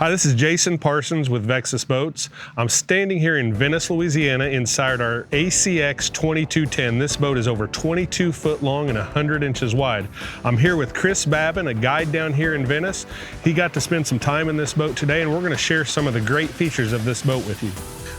Hi, this is Jason Parsons with Vexus Boats. I'm standing here in Venice, Louisiana inside our ACX2210. This boat is over 22 foot long and 100 inches wide. I'm here with Chris Babin, a guide down here in Venice. He got to spend some time in this boat today, and we're going to share some of the great features of this boat with you.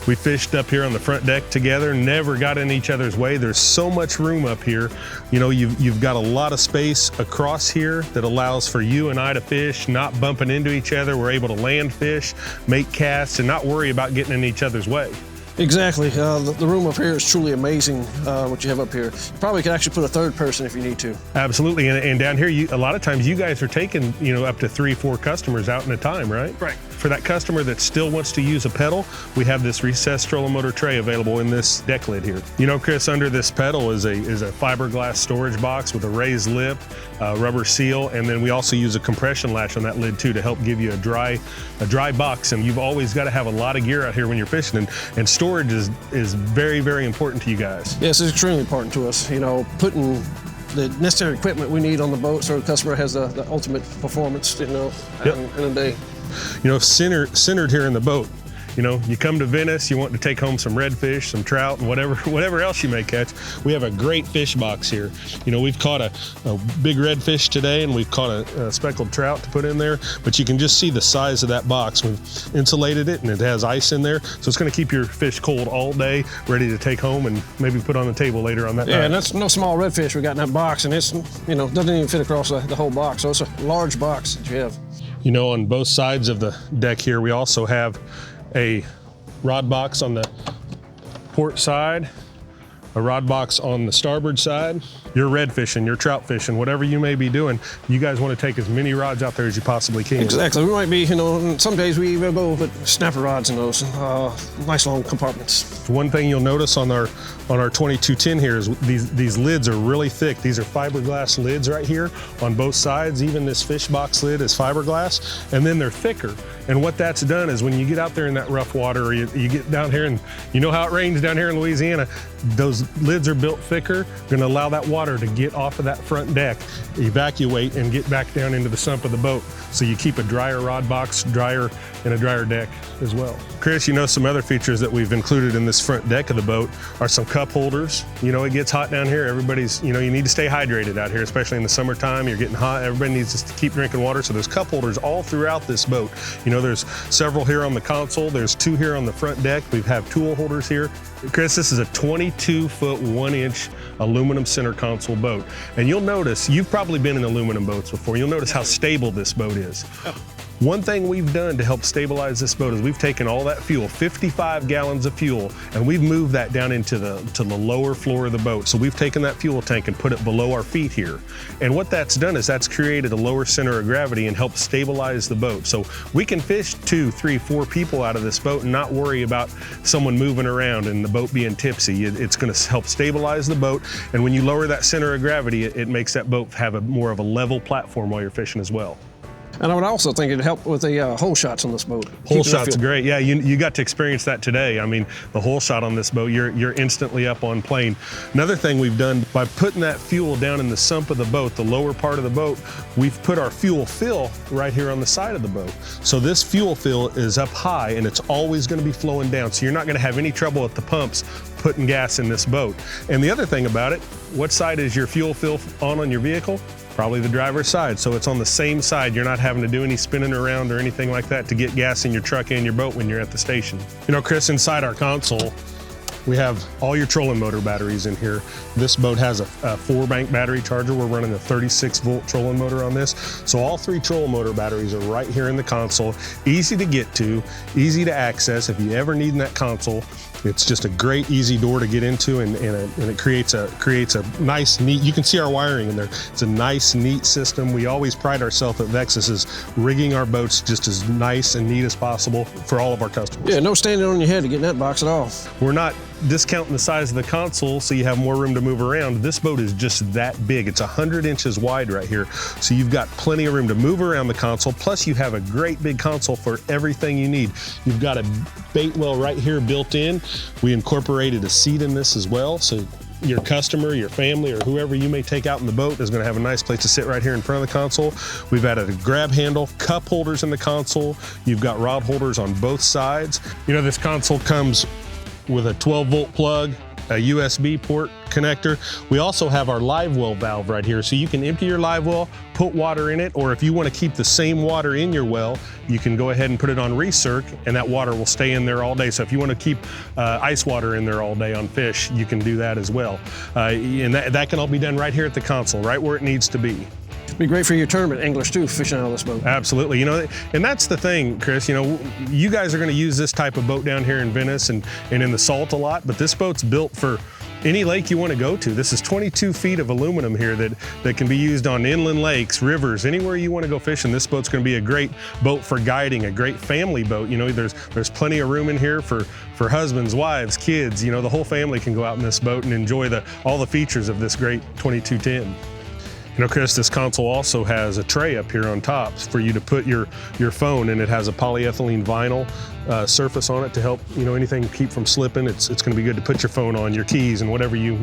We fished up here on the front deck together, never got in each other's way. There's so much room up here. You know, you've got a lot of space across here that allows for you and I to fish, not bumping into each other. We're able to land fish, make casts, and not worry about getting in each other's way. Exactly. The room up here is truly amazing, what you have up here. You probably could actually put a third person if you need to. Absolutely, and down here, a lot of times you guys are taking, up to 3-4 customers out in a time, right? Right. For that customer that still wants to use a pedal, we have this recessed trolling motor tray available in this deck lid here. You know, Chris, under this pedal is a fiberglass storage box with a raised lip, rubber seal, and then we also use a compression latch on that lid too to help give you a dry box. And you've always got to have a lot of gear out here when you're fishing, and storage is very, very important to you guys. Yes, it's extremely important to us. You know, putting the necessary equipment we need on the boat so the customer has the ultimate performance, in a day. You know, centered here in the boat. You know, you come to Venice, you want to take home some redfish, some trout, and whatever else you may catch. We have a great fish box here. You know, we've caught a big redfish today, and we've caught a speckled trout to put in there, but you can just see the size of that box. We've insulated it, and it has ice in there, so it's gonna keep your fish cold all day, ready to take home and maybe put on the table later on that night. Yeah, and that's no small redfish we got in that box, and it's, doesn't even fit across the whole box, so it's a large box that you have. You know, on both sides of the deck here, we also have a rod box on the port side, a rod box on the starboard side. You're red fishing, you're trout fishing, whatever you may be doing, you guys want to take as many rods out there as you possibly can. Exactly. We might be, some days we even go with snapper rods in those nice long compartments. One thing you'll notice on our 2210 here is these lids are really thick. These are fiberglass lids right here on both sides. Even this fish box lid is fiberglass, and then they're thicker. And what that's done is when you get out there in that rough water, or you get down here, and you know how it rains down here in Louisiana, those lids are built thicker, going to allow that water to get off of that front deck, evacuate, and get back down into the sump of the boat. So you keep a drier rod box, and a drier deck as well. Chris, some other features that we've included in this front deck of the boat are some cup holders. It gets hot down here. Everybody's, you need to stay hydrated out here, especially in the summertime. You're getting hot. Everybody needs to keep drinking water. So there's cup holders all throughout this boat. There's several here on the console. There's 2 here on the front deck. We have tool holders here. Chris, this is a 22 foot 1 inch aluminum center console boat. And you'll notice, you've probably been in aluminum boats before. You'll notice how stable this boat is. One thing we've done to help stabilize this boat is we've taken all that fuel, 55 gallons of fuel, and we've moved that down into the lower floor of the boat. So we've taken that fuel tank and put it below our feet here. And what that's done is that's created a lower center of gravity and helped stabilize the boat. So we can fish 2, 3, 4 people out of this boat and not worry about someone moving around and the boat being tipsy. It's going to help stabilize the boat. And when you lower that center of gravity, it makes that boat have more of a level platform while you're fishing as well. And I would also think it'd help with the hole shots on this boat. Hole shots are great. Yeah, you got to experience that today. I mean, the hole shot on this boat, you're instantly up on plane. Another thing we've done, by putting that fuel down in the sump of the boat, the lower part of the boat, we've put our fuel fill right here on the side of the boat. So this fuel fill is up high, and it's always going to be flowing down. So you're not going to have any trouble at the pumps putting gas in this boat. And the other thing about it, what side is your fuel fill on your vehicle? Probably the driver's side, so it's on the same side. You're not having to do any spinning around or anything like that to get gas in your truck and your boat when you're at the station. Chris, inside our console, we have all your trolling motor batteries in here. This boat has a 4-bank battery charger. We're running a 36-volt trolling motor on this. So all 3 trolling motor batteries are right here in the console. Easy to get to, easy to access. If you ever need in that console, it's just a great, easy door to get into, and it creates a nice, neat, you can see our wiring in there. It's a nice, neat system. We always pride ourselves at Vexus is rigging our boats just as nice and neat as possible for all of our customers. Yeah, no standing on your head to get in that box at all. We're not discounting the size of the console so you have more room to move around. This boat is just that big. It's 100 inches wide right here. So you've got plenty of room to move around the console. Plus you have a great big console for everything you need. You've got a baitwell right here built in. We incorporated a seat in this as well. So your customer, your family, or whoever you may take out in the boat is going to have a nice place to sit right here in front of the console. We've added a grab handle, cup holders in the console. You've got rod holders on both sides. You know, this console comes with a 12-volt plug, a USB port connector. We also have our livewell valve right here, so you can empty your livewell, put water in it, or if you want to keep the same water in your well, you can go ahead and put it on recirc, and that water will stay in there all day. So if you want to keep ice water in there all day on fish, you can do that as well. And that can all be done right here at the console, right where it needs to be. It'd be great for your tournament anglers too, fishing out of this boat. Absolutely, you know, and that's the thing, Chris, you know, you guys are going to use this type of boat down here in Venice and in the Salt a lot, but this boat's built for any lake you want to go to. This is 22 feet of aluminum here that can be used on inland lakes, rivers, anywhere you want to go fishing. This boat's going to be a great boat for guiding, a great family boat. You know, there's plenty of room in here for husbands, wives, kids. You know, the whole family can go out in this boat and enjoy all the features of this great 2210. You know, Chris, this console also has a tray up here on top for you to put your phone, and it has a polyethylene vinyl surface on it to help, you know, anything keep from slipping. It's going to be good to put your phone on, your keys, and whatever you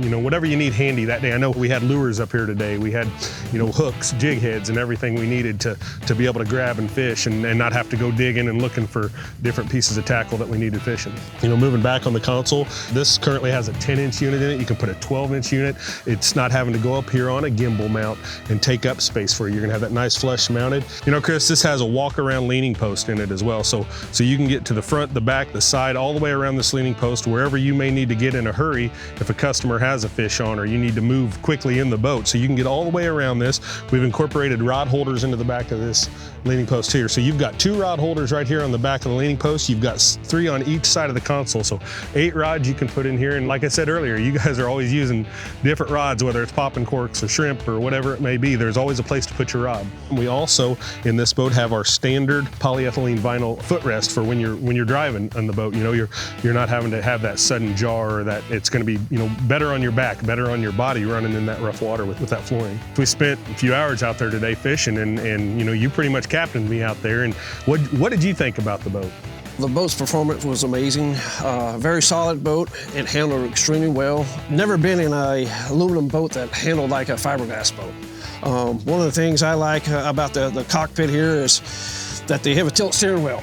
need handy that day. I know we had lures up here today. We had, you know, hooks, jig heads, and everything we needed to be able to grab and fish and not have to go digging and looking for different pieces of tackle that we needed fishing. You know, moving back on the console, this currently has a 10-inch unit in it. You can put a 12-inch unit. It's not having to go up here on a gimbal mount and take up space for you. You're gonna have that nice flush mounted. You know, Chris, this has a walk-around leaning post in it as well. So you can get to the front, the back, the side, all the way around this leaning post, wherever you may need to get in a hurry if a customer has a fish on or you need to move quickly in the boat. So you can get all the way around this. We've incorporated rod holders into the back of this leaning post here. So you've got 2 rod holders right here on the back of the leaning post. You've got 3 on each side of the console. So 8 rods you can put in here. And like I said earlier, you guys are always using different rods, whether it's popping corks or shrimp or whatever it may be. There's always a place to put your rod. We also, in this boat, have our standard polyethylene vinyl footrest for when you're driving on the boat. You know, you're not having to have that sudden jar, or that it's going to be, you know, better on your back, better on your body running in that rough water with that flooring. We spent a few hours out there today fishing, and you know, you pretty much captained me out there. And what did you think about the boat? The boat's performance was amazing. Very solid boat. It handled extremely well. Never been in a aluminum boat that handled like a fiberglass boat. One of the things I like about the cockpit here is that they have a tilt steering wheel.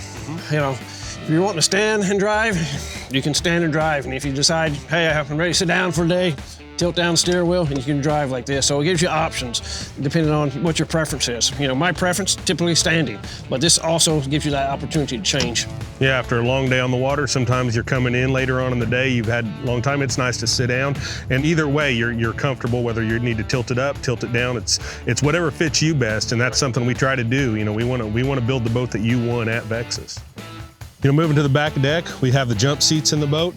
You know, if you're wanting to stand and drive, you can stand and drive. And if you decide, hey, I'm ready to sit down for a day, tilt down the steering wheel and you can drive like this. So it gives you options depending on what your preference is. You know, my preference, typically standing, but this also gives you that opportunity to change. Yeah, after a long day on the water, sometimes you're coming in later on in the day, you've had a long time, it's nice to sit down. And either way, you're comfortable, whether you need to tilt it up, tilt it down, it's whatever fits you best, and that's something we try to do. You know, we want to build the boat that you want at Vexus. You know, moving to the back deck, we have the jump seats in the boat.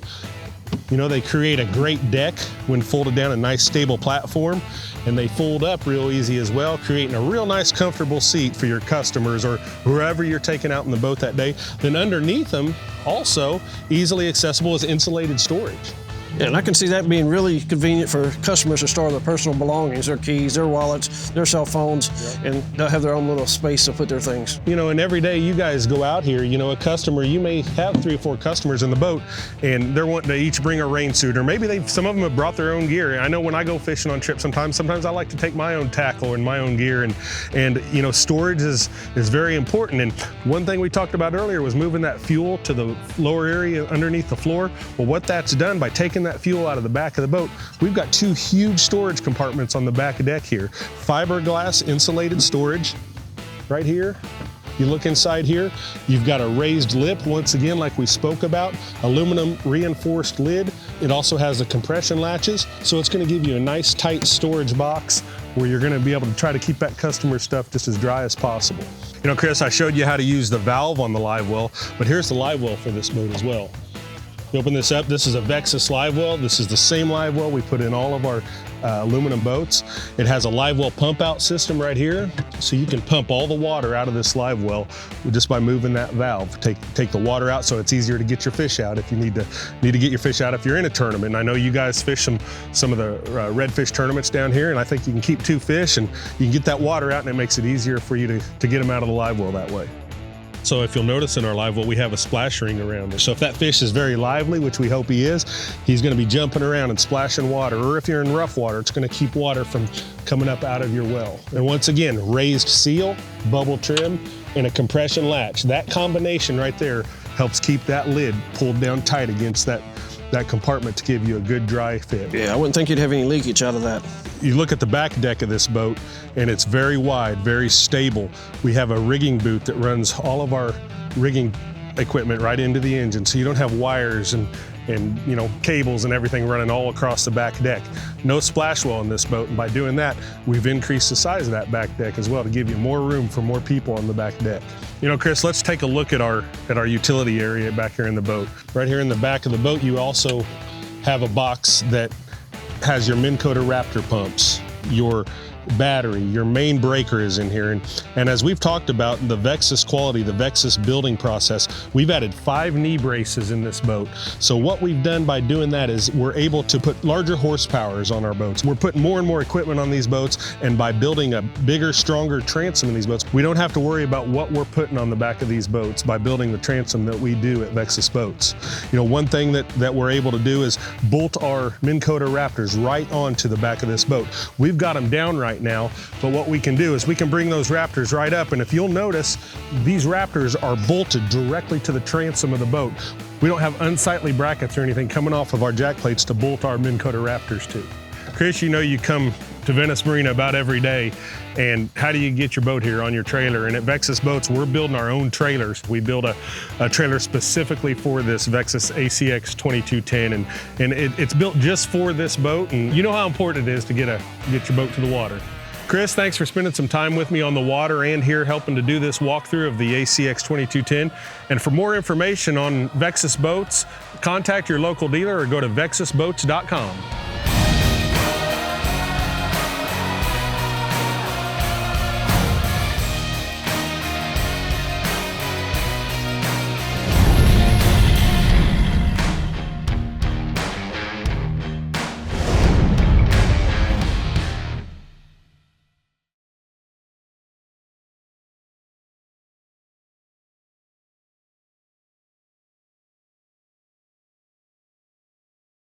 You know, they create a great deck when folded down, a nice stable platform, and they fold up real easy as well, creating a real nice comfortable seat for your customers or whoever you're taking out in the boat that day. Then underneath them, also easily accessible, is insulated storage. Yeah, and I can see that being really convenient for customers to store their personal belongings, their keys, their wallets, their cell phones, and they'll have their own little space to put their things. You know, and every day you guys go out here, you know, a customer, you may have 3 or 4 customers in the boat, and they're wanting to each bring a rain suit, or maybe some of them have brought their own gear. I know when I go fishing on trips, sometimes I like to take my own tackle and my own gear, and you know, storage is very important. And one thing we talked about earlier was moving that fuel to the lower area underneath the floor. Well, what that's done by taking that fuel out of the back of the boat, we've got 2 huge storage compartments on the back deck here. Fiberglass insulated storage right here. You look inside here, you've got a raised lip, once again, like we spoke about, aluminum reinforced lid. It also has the compression latches, so it's going to give you a nice tight storage box where you're going to be able to try to keep that customer stuff just as dry as possible. You know, Chris, I showed you how to use the valve on the live well, but here's the live well for this boat as well. You open this up, this is a Vexus live well. This is the same live well we put in all of our aluminum boats. It has a live well pump out system right here, so you can pump all the water out of this live well just by moving that valve. Take the water out so it's easier to get your fish out if you need to get your fish out if you're in a tournament. And I know you guys fish some of the redfish tournaments down here, and I think you can keep 2 fish and you can get that water out, and it makes it easier for you to get them out of the live well that way. So if you'll notice in our live well, we have a splash ring around there. So if that fish is very lively, which we hope he is, he's gonna be jumping around and splashing water. Or if you're in rough water, it's gonna keep water from coming up out of your well. And once again, raised seal, bubble trim, and a compression latch. That combination right there helps keep that lid pulled down tight against that compartment to give you a good dry fit. Yeah, I wouldn't think you'd have any leakage out of that. You look at the back deck of this boat and it's very wide, very stable. We have a rigging boot that runs all of our rigging equipment right into the engine, so you don't have wires and you know, cables and everything running all across the back deck. No splash well in this boat, and by doing that, we've increased the size of that back deck as well to give you more room for more people on the back deck. You know, Chris, let's take a look at our utility area back here in the boat. Right here in the back of the boat, you also have a box that has your Minn Kota Raptor pumps, your battery, your main breaker is in here. And as we've talked about the Vexus quality, the Vexus building process, we've added 5 knee braces in this boat. So what we've done by doing that is we're able to put larger horsepowers on our boats. We're putting more and more equipment on these boats, and by building a bigger, stronger transom in these boats, we don't have to worry about what we're putting on the back of these boats by building the transom that we do at Vexus Boats. You know, one thing that we're able to do is bolt our Minn Kota Raptors right onto the back of this boat. We've got them down right now, but what we can do is we can bring those Raptors right up, and if you'll notice, these Raptors are bolted directly to the transom of the boat. We don't have unsightly brackets or anything coming off of our jack plates to bolt our Minn Kota Raptors to. Chris, you know you come to Venice Marina about every day, and how do you get your boat here on your trailer? And at Vexus Boats, we're building our own trailers. We build a trailer specifically for this Vexus ACX2210, and it's built just for this boat, and you know how important it is to get your boat to the water. Chris, thanks for spending some time with me on the water and here helping to do this walkthrough of the ACX2210. And for more information on Vexus Boats, contact your local dealer or go to vexusboats.com.